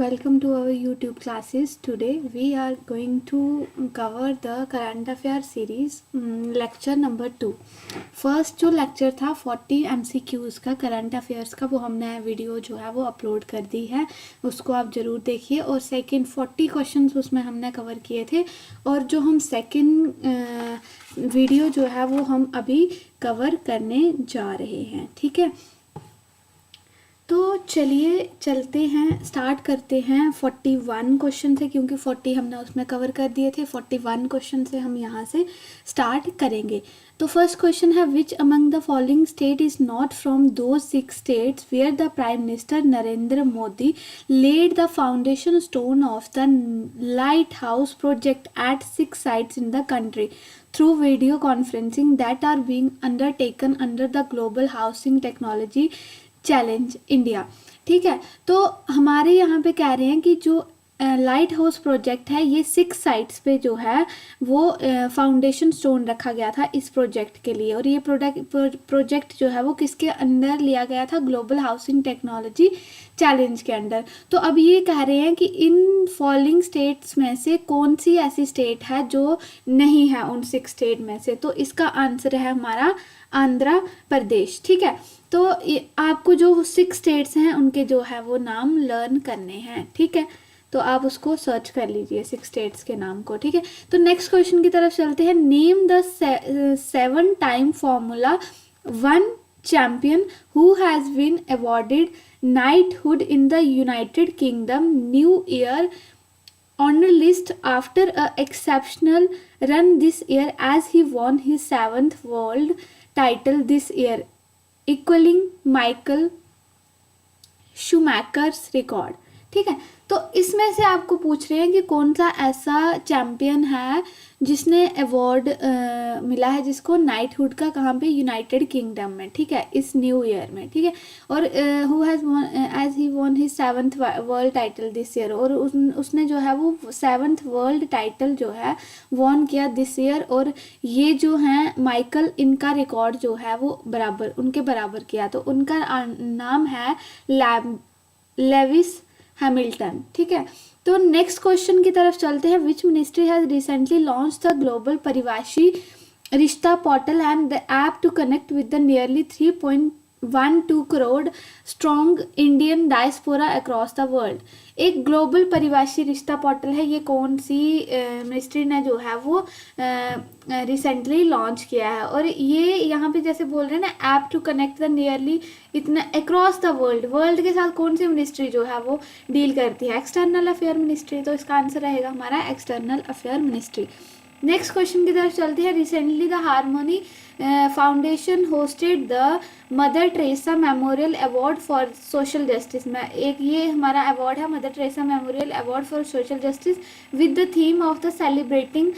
welcome to our YouTube classes. Today we are going to cover the current affair series lecture number 2. First जो lecture था 40 MCQs का current affairs का, वो हमने video जो है वो अपलोड कर दी है, उसको आप ज़रूर देखिए। और सेकंड 40 क्वेश्चंस उसमें हमने कवर किए थे, और जो हम सेकंड वीडियो जो है वो हम अभी कवर करने जा रहे हैं। ठीक है, तो चलिए चलते हैं, स्टार्ट करते हैं 41 क्वेश्चन से, क्योंकि 40 हमने उसमें कवर कर दिए थे। 41 क्वेश्चन से हम यहाँ से स्टार्ट करेंगे। तो फर्स्ट क्वेश्चन है, which among the following state is not from दो 6 states where the prime minister Narendra Modi laid the foundation stone of the light house project at 6 sites in the country through video conferencing that are being undertaken under the Global Housing Technology challenge India. ठीक है, तो हमारे यहाँ पे कह रहे हैं कि जो लाइट हाउस प्रोजेक्ट है, ये 6 साइट्स पे जो है वो फाउंडेशन स्टोन रखा गया था इस प्रोजेक्ट के लिए। और ये प्रोजेक्ट जो है वो किसके अंदर लिया गया था? ग्लोबल हाउसिंग टेक्नोलॉजी चैलेंज के अंदर। तो अब ये कह रहे हैं कि इन फॉलोइंग स्टेट्स में से कौन सी ऐसी स्टेट है जो नहीं है उन 6 स्टेट में से? तो इसका आंसर है हमारा आंध्र प्रदेश। ठीक है, तो आपको जो 6 स्टेट्स हैं उनके जो है वो नाम लर्न करने हैं। ठीक है, तो आप उसको सर्च कर लीजिए 6 स्टेट्स के नाम को। ठीक है, तो नेक्स्ट क्वेश्चन की तरफ चलते हैं। Name the 7 time formula 1 champion who has been awarded knighthood in the United Kingdom new year honor list after a exceptional run this year as he won his 7th world title this year, equaling Michael Schumacher's record। ठीक है, तो इसमें से आपको पूछ रहे हैं कि कौन सा ऐसा चैम्पियन है जिसने अवार्ड मिला है जिसको नाइटहुड का, कहाँ पे? यूनाइटेड किंगडम में। ठीक है, इस न्यू ईयर में। ठीक है, और who has won as he won his 7th world title this year, और उसने जो है वो 7th वर्ल्ड टाइटल जो है वॉन किया दिस ईयर। और ये जो हैं माइकल, इनका रिकॉर्ड जो है वो उनके बराबर किया। तो उनका नाम है लेविस हैमिल्टन। ठीक है, तो नेक्स्ट क्वेश्चन की तरफ चलते हैं। Which ministry has recently launch the global Pravasi Rishta portal and the app to connect with the nearly 3.12 crore strong Indian diaspora across the world. एक ग्लोबल परिवाशी रिश्ता पोर्टल है, ये कौन सी मिनिस्ट्री ने जो है वो रिसेंटली लॉन्च किया है? और ये यहाँ पे जैसे बोल रहे हैं ना, app to connect the nearly इतना अक्रॉस द वर्ल्ड के साथ कौन सी मिनिस्ट्री जो है वो डील करती है? External affair ministry. तो इसका आंसर रहेगा हमारा external affair ministry. Next question की तरफ चलते हैं। Recently the harmony foundation hosted the mother Teresa memorial award for social justice में। एक ये हमारा अवार्ड है mother Teresa memorial award for social justice with the theme of the celebrating,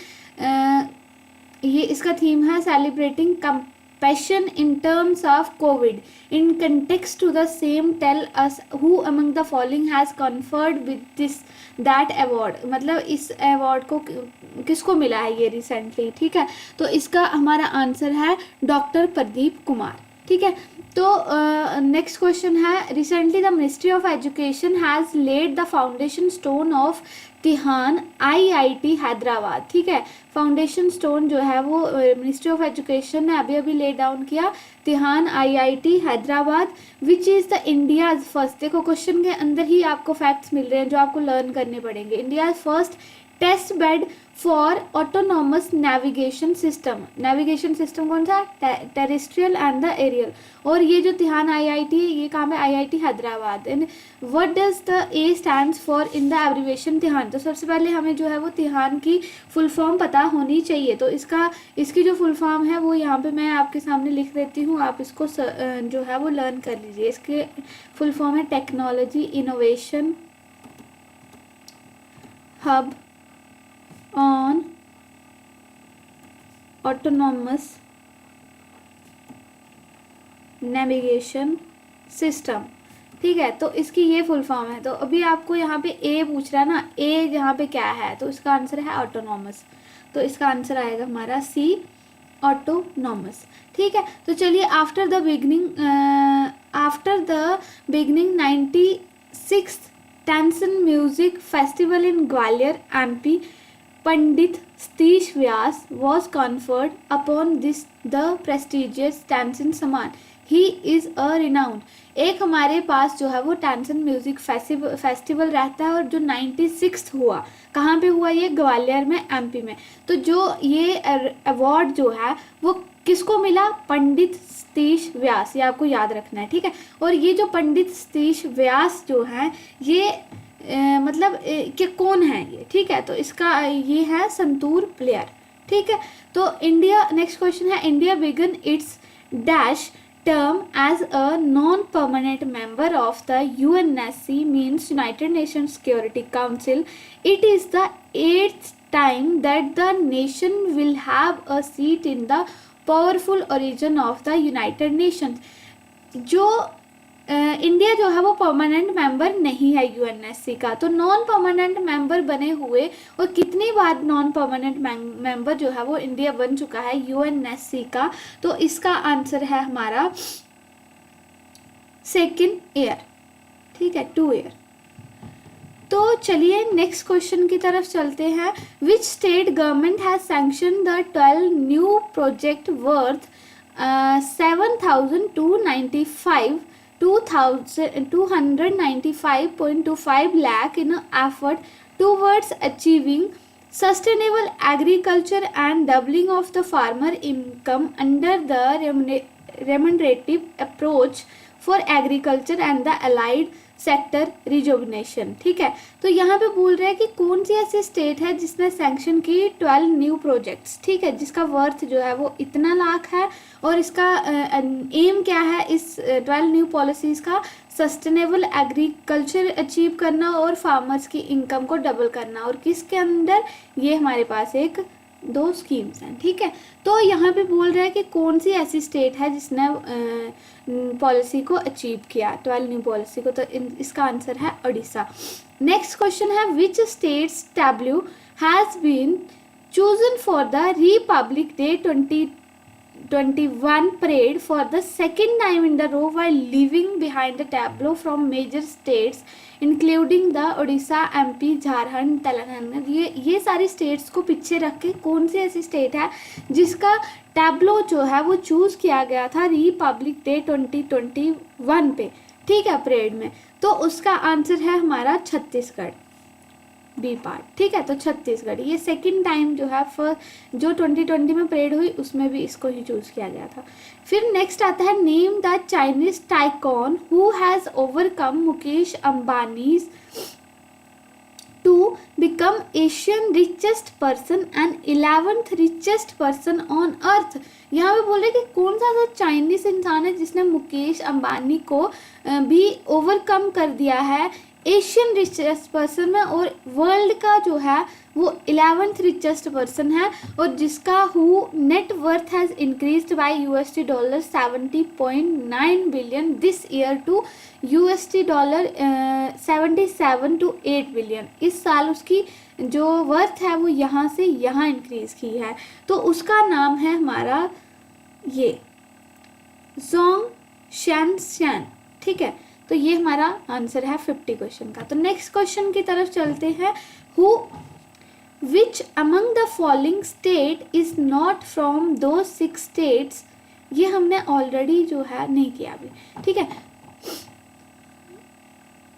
ये इसका थीम है celebrating compassion in terms of COVID. In context to the same, tell us who among the following has conferred with that award। मतलब इस award को किसको मिला है ये रिसेंटली? ठीक है, तो इसका हमारा आंसर है डॉक्टर प्रदीप कुमार। ठीक है, तो नेक्स्ट क्वेश्चन है। Recently the ministry of education has laid the foundation stone of TiHAN IIT Hyderabad. ठीक है, फाउंडेशन स्टोन जो है वो मिनिस्ट्री ऑफ एजुकेशन ने अभी अभी ले डाउन किया, तिहान IIT Hyderabad. Which is the India's first, देखो क्वेश्चन के अंदर ही आपको फैक्ट्स मिल रहे हैं जो आपको लर्न करने पड़ेंगे। India first test bed for autonomous navigation system. Navigation system कौन सा? Terrestrial and the aerial. और ये जो तिहान IIT है ये कहाँ पे? IIT Hyderabad. And what does the A stands for in the abbreviation TiHAN? तो सबसे पहले हमें जो है वो तिहान की फुल फॉर्म पता होनी चाहिए। तो इसकी जो फुल फॉर्म है वो यहाँ पे मैं आपके सामने लिख देती हूँ, आप इसको जो है वो लर्न कर लीजिए। इसके फुल फॉर्म है technology innovation hub on autonomous navigation system. ठीक है, तो इसकी ये फुल फॉर्म है। तो अभी आपको यहाँ पे ए पूछ रहा है ना, ए यहाँ पे क्या है? तो इसका आंसर है ऑटोनॉमस। तो इसका आंसर आएगा हमारा सी, ऑटोनॉमस। ठीक है, तो चलिए after the beginning 96 Tansen music festival in Gwalior MP, Pandit Satish Vyas was conferred upon this the prestigious Tansen Samman. He is a renowned. एक हमारे पास जो है वो टैंसन म्यूजिक फेस्टिवल रहता है और जो 96th हुआ, कहाँ पे हुआ ये? ग्वालियर में, एमपी में। तो जो ये अवार्ड जो है वो किसको मिला? पंडित सतीश व्यास, ये आपको याद रखना है, ठीक है। और ये जो पंडित सतीश व्यास जो हैं ये मतलब कि कौन है ये, ठीक है। तो इसका ये है संतूर प्लेयर, ठीक है। तो इंडिया, नेक्स्ट क्वेश्चन है, India began its dash term as a non-permanent member of the UNSC means United Nations Security Council. It is the 8th time that the nation will have a seat in the powerful origin of the United Nations. जो India जो है वो permanent member नहीं है UNSC का, तो non permanent member बने हुए और कितनी बार नॉन परमानेंट मेंबर जो है वो इंडिया बन चुका है यूएनएससी का? तो इसका आंसर है हमारा सेकेंड ईयर, ठीक है, 2 ईयर। तो चलिए नेक्स्ट क्वेश्चन की तरफ चलते हैं। Which state government has sanction the 12 new project worth 295.25 lakh in an effort towards achieving sustainable agriculture and doubling of the farmer income under the remunerative approach for agriculture and the allied sector rejuvenation, ठीक है। तो यहाँ पे बोल रहे हैं कि कौन सी ऐसी स्टेट है जिसने सैंक्शन की 12 न्यू प्रोजेक्ट्स, ठीक है, जिसका वर्थ जो है वो इतना लाख है और इसका एम क्या है इस 12 न्यू पॉलिसीज़ का? सस्टेनेबल एग्रीकल्चर अचीव करना और फार्मर्स की इनकम को डबल करना। और किसके अंदर? ये हमारे पास एक 2 स्कीम्स हैं, ठीक है। तो यहाँ पे बोल रहा है कि कौन सी ऐसी स्टेट है जिसने पॉलिसी को अचीव किया, 12 न्यू पॉलिसी को? तो इसका आंसर है उड़ीसा। नेक्स्ट क्वेश्चन है, which states tableau has been chosen for the Republic Day 2021 parade for the second time in the row while leaving behind the tableau from major states including the Odisha, MP, Jharkhand, Telangana. ये सारी states को पीछे रख के कौन सी ऐसी state है जिसका टैब्लो जो है वो चूज़ किया गया था रिपब्लिक डे 2021 पे, ठीक है, परेड में? तो उसका आंसर है हमारा छत्तीसगढ़, बी पार्ट, ठीक है। तो छत्तीसगढ़ ये सेकंड टाइम जो है जो 2020 में परेड हुई उसमें भी इसको ही चूज़ किया गया था। फिर नेक्स्ट आता है, name the Chinese tycoon who has overcome Mukesh Ambani's to become Asian richest person and 11th richest person on earth. यहाँ पे बोल रहे कि कौन सा चाइनीज इंसान है जिसने मुकेश अंबानी को भी ओवरकम कर दिया है एशियन रिचेस्ट पर्सन में, और वर्ल्ड का जो है वो 11th रिचेस्ट पर्सन है, और जिसका who net worth has increased by $70.9 billion this year to $77 to 8 billion. इस साल उसकी जो वर्थ है वो यहाँ से यहाँ इंक्रीज की है। तो उसका नाम है हमारा ये जोंग शैन, ठीक है। तो ये हमारा आंसर है 50 क्वेश्चन का। तो नेक्स्ट क्वेश्चन की तरफ चलते हैं, who which among the following state is not from दो 6 स्टेट्स। ये हमने ऑलरेडी जो है नहीं किया अभी, ठीक है।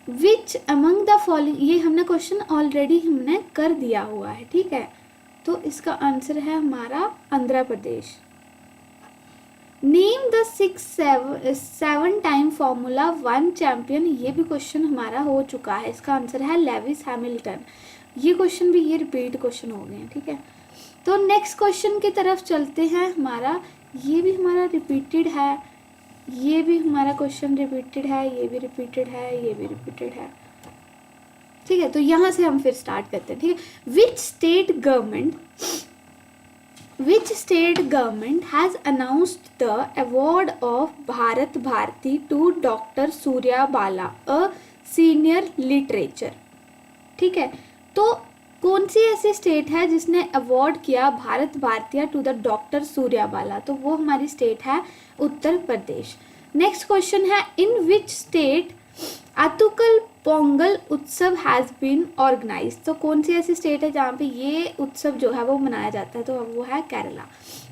विच अमंग द फॉलोइंग, ये हमने क्वेश्चन ऑलरेडी हमने कर दिया हुआ है, ठीक है। तो इसका आंसर है हमारा Andhra Pradesh. Name the 7 time Formula 1 चैम्पियन, ये भी क्वेश्चन हमारा हो चुका है, इसका आंसर है लेविस हैमिल्टन। ये क्वेश्चन भी ये रिपीट क्वेश्चन हो गए हैं, ठीक है। तो नेक्स्ट क्वेश्चन की तरफ चलते हैं, हमारा ये भी हमारा रिपीटेड है, ये भी हमारा क्वेश्चन रिपीटेड है, ये भी रिपीटेड है, ये भी रिपीटेड है, ठीक है। तो यहाँ से हम फिर स्टार्ट करते हैं, ठीक है। Which state government has announced the award of Bharat Bharati to Dr. Surya Bala, a senior literature, ठीक है। तो कौन सी ऐसी स्टेट है जिसने अवार्ड किया भारत भारतीय टू द डॉक्टर सूर्या बाला? तो वो हमारी स्टेट है उत्तर प्रदेश। नेक्स्ट क्वेश्चन है, इन विच स्टेट आतुकल पोंगल उत्सव हैज़ बीन ऑर्गेनाइज, तो कौन सी ऐसी स्टेट है जहाँ पे ये उत्सव जो है वो मनाया जाता है, तो वो है केरला।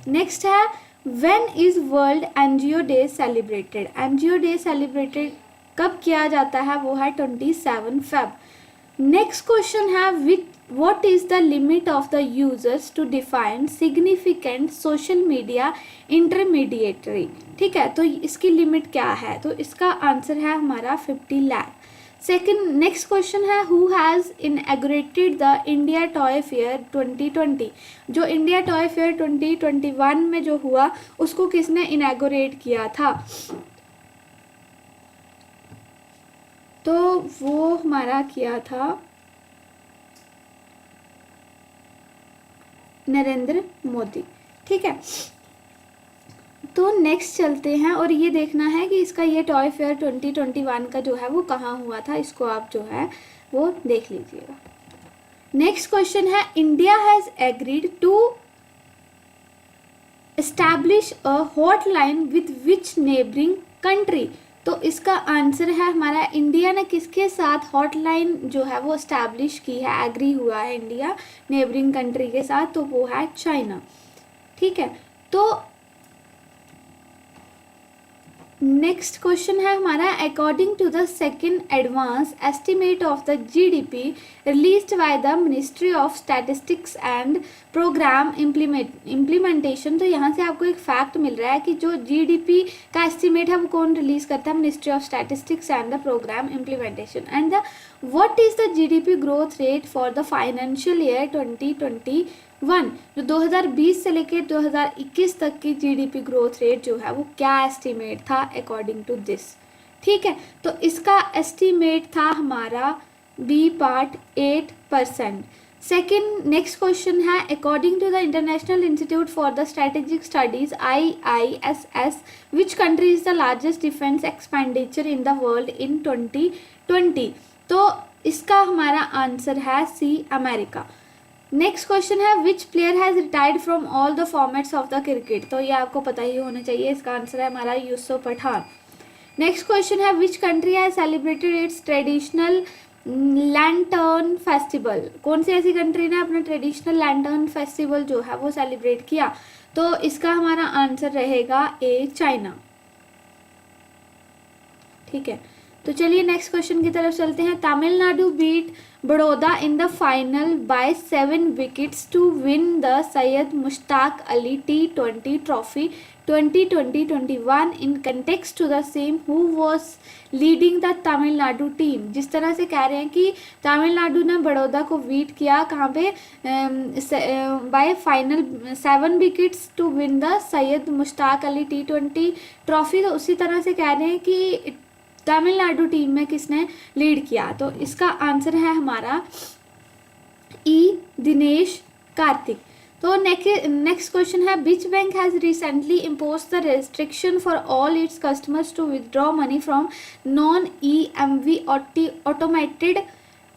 नेक्स्ट है when is world NGO day celebrated, NGO day celebrated कब किया जाता है, वो है 27 फेब। नेक्स्ट क्वेश्चन है विच what is the limit of the users to define significant social media intermediary, ठीक है, तो इसकी लिमिट क्या है, तो इसका आंसर है हमारा 50 लाख। सेकंड नेक्स्ट क्वेश्चन है who has inaugurated the India toy fair 2020, जो इंडिया टॉय फेयर 2021 में जो हुआ उसको किसने इनएगोरेट किया था, तो वो हमारा किया था नरेंद्र मोदी, ठीक है। तो नेक्स्ट चलते हैं और ये देखना है कि इसका ये टॉय फेयर 2021 का जो है वो कहाँ हुआ था, इसको आप जो है वो देख लीजिएगा। नेक्स्ट क्वेश्चन है India has agreed to establish a hotline with which neighbouring country, तो इसका आंसर है हमारा इंडिया ने किसके साथ हॉटलाइन जो है वो एस्टैब्लिश की है, एग्री हुआ है इंडिया नेबरिंग कंट्री के साथ, तो वो है चाइना, ठीक है। तो नेक्स्ट क्वेश्चन है हमारा according to the second advance estimate of the GDP released by the ministry of Statistics and Programme Implementation, तो यहाँ से आपको एक फैक्ट मिल रहा है कि जो जीडीपी का एस्टिमेट है वो कौन रिलीज करता है, Ministry of Statistics and the Programme Implementation. And the what is the GDP growth rate for the financial year 2021, जो 2020 से लेकर 2021 तक की जीडीपी ग्रोथ रेट जो है वो क्या एस्टिमेट था अकॉर्डिंग टू दिस, ठीक है। तो इसका एस्टिमेट था हमारा b part 8%। Second next question है according to the international institute for the strategic studies IISS which country is the largest defence expenditure in the world in 2020, तो इसका हमारा आंसर है सी अमेरिका। नेक्स्ट क्वेश्चन है विच player has retired from all the formats of the cricket, तो ये आपको पता ही होना चाहिए, इसका आंसर है हमारा यूसुफ पठान। नेक्स्ट क्वेश्चन है which country has celebrated it's traditional lantern festival, कौन सी ऐसी कंट्री ने अपना ट्रेडिशनल लैंटर्न फेस्टिवल जो है वो सेलिब्रेट किया, तो इसका हमारा आंसर रहेगा ए चाइना, ठीक है। तो चलिए नेक्स्ट क्वेश्चन की तरफ चलते हैं। Tamil Nadu beat Baroda in the final by 7 wickets to win the Syed Mushtaq Ali T20 trophy 2020-21 in context to the same who was leading the Tamil Nadu team, जिस तरह से कह रहे हैं कि तमिलनाडु ने बड़ौदा को बीट किया कहाँ पे by final 7 wickets to win the Syed Mushtaq Ali T20 trophy, तो उसी तरह से कह रहे हैं कि तमिलनाडु टीम में किसने लीड किया, तो इसका आंसर है हमारा ई दिनेश कार्तिक। तो नेक्स्ट क्वेश्चन है which bank has recently impose the restriction for all its customers to withdraw money from non EMV automated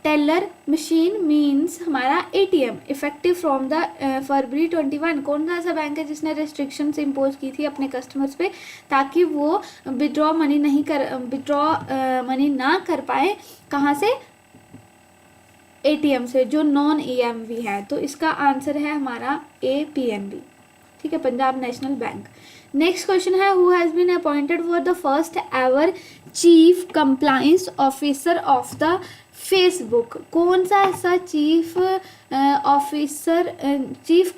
teller machine means हमारा ATM effective from the February 21, कौन सा ऐसा बैंक है जिसने रेस्ट्रिक्शंस इम्पोज की थी अपने कस्टमर्स पे ताकि वो विड्रॉ मनी मनी ना कर पाए, कहाँ से, ATM से जो नॉन EMV है, तो इसका आंसर है हमारा PNB, ठीक है, Punjab national bank. Next question है who has been appointed for the first ever chief compliance officer of the Facebook, कौन सा ऐसा चीफ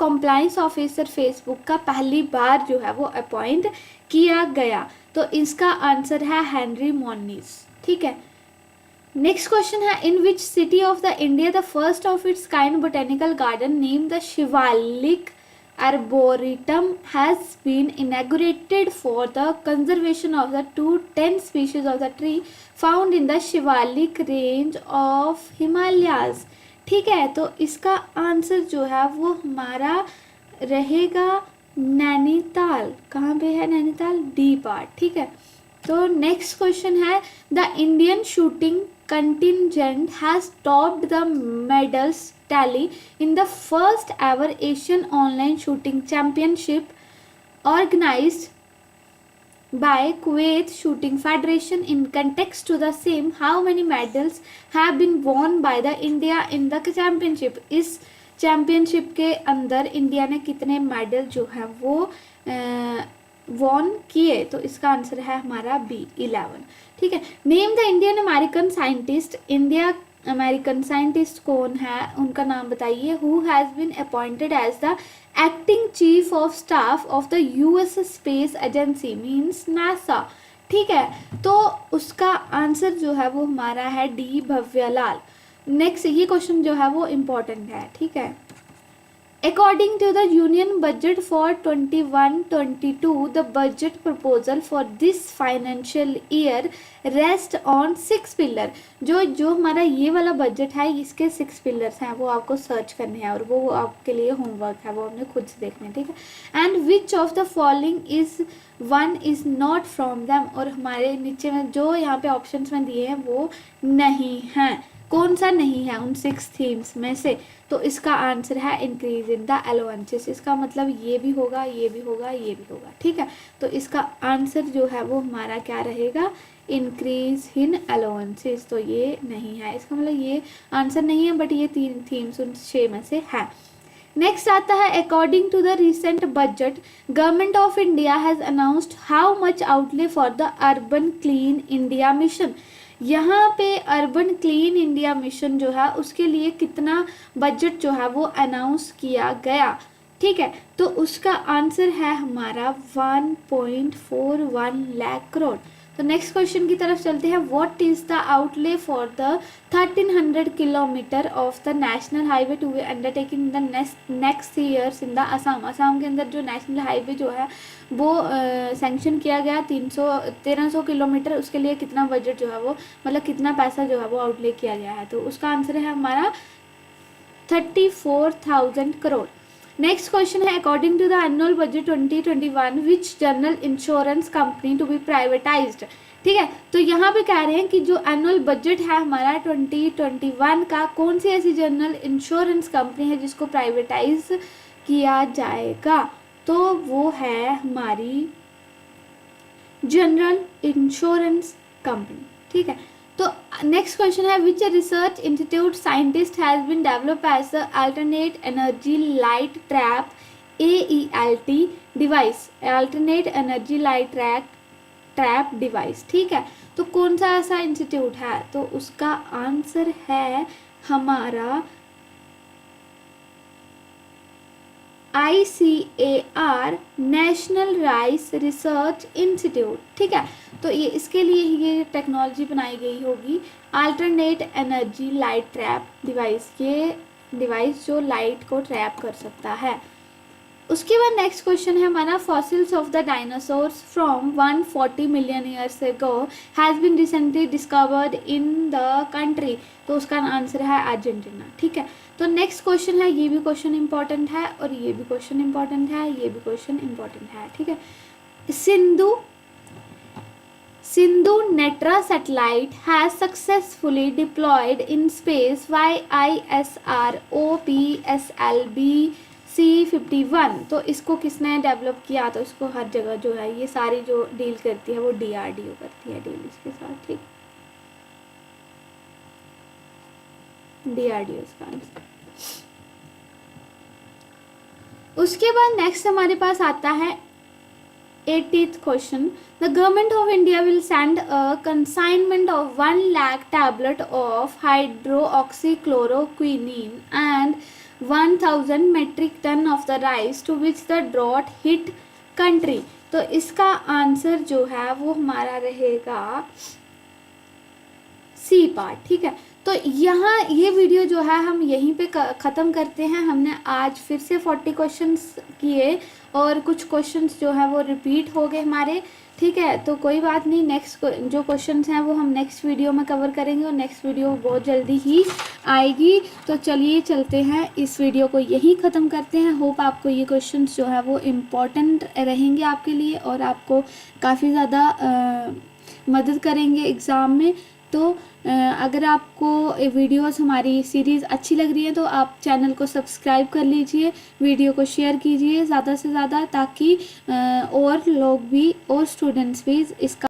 कंप्लायंस ऑफिसर फेसबुक का पहली बार जो है वो अपॉइंट किया गया, तो इसका आंसर है हेनरी मोनिस, ठीक है। नेक्स्ट क्वेश्चन है in which city of the India the first of its kind botanical garden name the Shivalik Arboretum has been inaugurated for the conservation of the 210 species of the tree found in the Shivalik range of Himalayas, ठीक है। तो इसका answer जो है वो हमारा रहेगा नैनीताल, कहाँ पे है नैनीताल, डी पार्ट, ठीक है। तो नेक्स्ट क्वेश्चन है the Indian shooting contingent has topped the medals tally in the first ever Asian online shooting championship organized by Kuwait Shooting Federation in context to the same, how many medals have been won by the India in the championship? इस championship के अंदर India ने कितने medal जो है वो von किए? तो इसका आंसर है हमारा बी 11। ठीक है, name the Indian American scientist. India American scientist कौन है, उनका नाम बताइए। Who has been appointed as the acting chief of staff of the US space agency means NASA. ठीक है, तो उसका आंसर जो है वो हमारा है डी भव्यलाल। नेक्स्ट ये क्वेश्चन जो है वो इम्पोर्टेंट है। ठीक है, according to the union budget for 21-22 the budget proposal for this financial year rest on 6 pillar। जो हमारा ये वाला बजट है इसके 6 पिलर्स हैं, वो आपको सर्च करने हैं और वो आपके लिए होमवर्क है, वो आपने खुद से देखने हैं। ठीक है, and which of the following is one is not from them, और हमारे नीचे में जो यहाँ पे ऑप्शंस में दिए हैं वो नहीं हैं। कौन सा नहीं है उन 6 थीम्स में से? तो इसका आंसर है इंक्रीज इन द अलाउंसेस। इसका मतलब ये भी होगा, ये भी होगा, ये भी होगा। ठीक है, तो इसका आंसर जो है वो हमारा क्या रहेगा? Increase in allowances. तो ये नहीं है, इसका मतलब ये आंसर नहीं है, बट ये 3 थीम्स उन 6 में से है। नेक्स्ट आता है according to the recent budget government of India has announced how much outlay for the urban clean India mission. यहाँ पे अर्बन क्लीन इंडिया मिशन जो है उसके लिए कितना बजट जो है वो अनाउंस किया गया? ठीक है, तो उसका आंसर है हमारा 1.41 लाख करोड़। तो नेक्स्ट क्वेश्चन की तरफ चलते हैं। What is the outlay for the 1300 kilometre of the national highway to be undertaking the next years in the Assam. Assam के अंदर जो नेशनल हाईवे जो है वो सैंक्शन किया गया 1300 किलोमीटर, उसके लिए कितना बजट जो है वो, मतलब कितना पैसा जो है वो आउटले किया गया है? तो उसका आंसर है हमारा 34,000 करोड़। नेक्स्ट क्वेश्चन है according to the annual budget 2021 which general insurance company to be privatised. ठीक है, तो यहाँ पे कह रहे हैं कि जो एनुअल बजट है हमारा 2021 का, कौन सी ऐसी जनरल इंश्योरेंस कंपनी है जिसको प्राइवेटाइज किया जाएगा? तो वो है हमारी जनरल इंश्योरेंस कंपनी। ठीक है, तो नेक्स्ट क्वेश्चन है which research institute scientist has been develop as the alternate energy light trap AELT device. Alternate energy light trap device. ठीक है, तो कौन सा ऐसा इंस्टीट्यूट है? तो उसका आंसर है हमारा ICAR national rice research institute. ठीक है, तो ये इसके लिए ये टेक्नोलॉजी बनाई गई होगी alternate energy light trap device. ये डिवाइस जो लाइट को ट्रैप कर सकता है। उसके बाद नेक्स्ट क्वेश्चन है हमारा fossils of the dinosaurs from 140 million years ago has been recently discovered in the country. तो उसका आंसर है अर्जेंटीना। ठीक है, तो नेक्स्ट क्वेश्चन है, ये भी क्वेश्चन इंपॉर्टेंट है और ये भी क्वेश्चन इंपॉर्टेंट है, ये भी क्वेश्चन इंपॉर्टेंट है। ठीक है, Sindhu Netra satellite has successfully deployed in space by ISRO PSLV-C51। तो इसको किसने डेवलप किया? तो इसको हर जगह जो है ये सारी जो डील करती है वो DRDO करती है डील इसके साथ। ठीक, DRDO इसका आंसर। उसके बाद नेक्स्ट हमारे पास आता है 80th question. The government of India will send a consignment of 1 lakh tablet of hydroxychloroquine and 1000 metric ton of the rice to which the drought hit country. तो इसका आंसर जो है वो हमारा रहेगा सी पार्ट। ठीक है, तो यहाँ ये वीडियो जो है हम यहीं पे ख़त्म करते हैं। हमने आज फिर से 40 क्वेश्चंस किए और कुछ क्वेश्चंस जो है वो रिपीट हो गए हमारे। ठीक है, तो कोई बात नहीं, नेक्स्ट जो क्वेश्चंस हैं वो हम नेक्स्ट वीडियो में कवर करेंगे और नेक्स्ट वीडियो बहुत जल्दी ही आएगी। तो चलिए चलते हैं, इस वीडियो को यहीं ख़त्म करते हैं। होप आपको ये क्वेश्चंस जो है वो इम्पॉर्टेंट रहेंगे आपके लिए और आपको काफ़ी ज़्यादा मदद करेंगे एग्ज़ाम में। तो अगर आपको ये वीडियोस हमारी सीरीज़ अच्छी लग रही है तो आप चैनल को सब्सक्राइब कर लीजिए, वीडियो को शेयर कीजिए ज़्यादा से ज़्यादा, ताकि और लोग भी और स्टूडेंट्स भी इसका